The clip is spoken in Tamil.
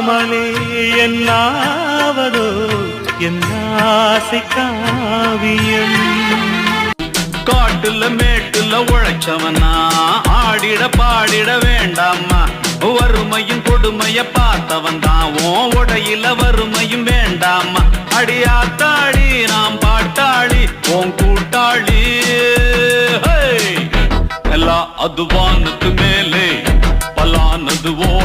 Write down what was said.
சொல்லாமலே என்னாவதோ என் ஆசை காவியம். காட்டுல மேட்டுல உழைச்சவனா ஆடிட பாடிட வேண்டாமா, வறுமையும் கொடுமைய பார்த்தவன் தான் உன் உடையில வறுமையும் வேண்டாமா. அடியாத்தாடி நாம் பாட்டாளி உன் கூட்டாளி, எல்லா அதுவானது மேலே பலானது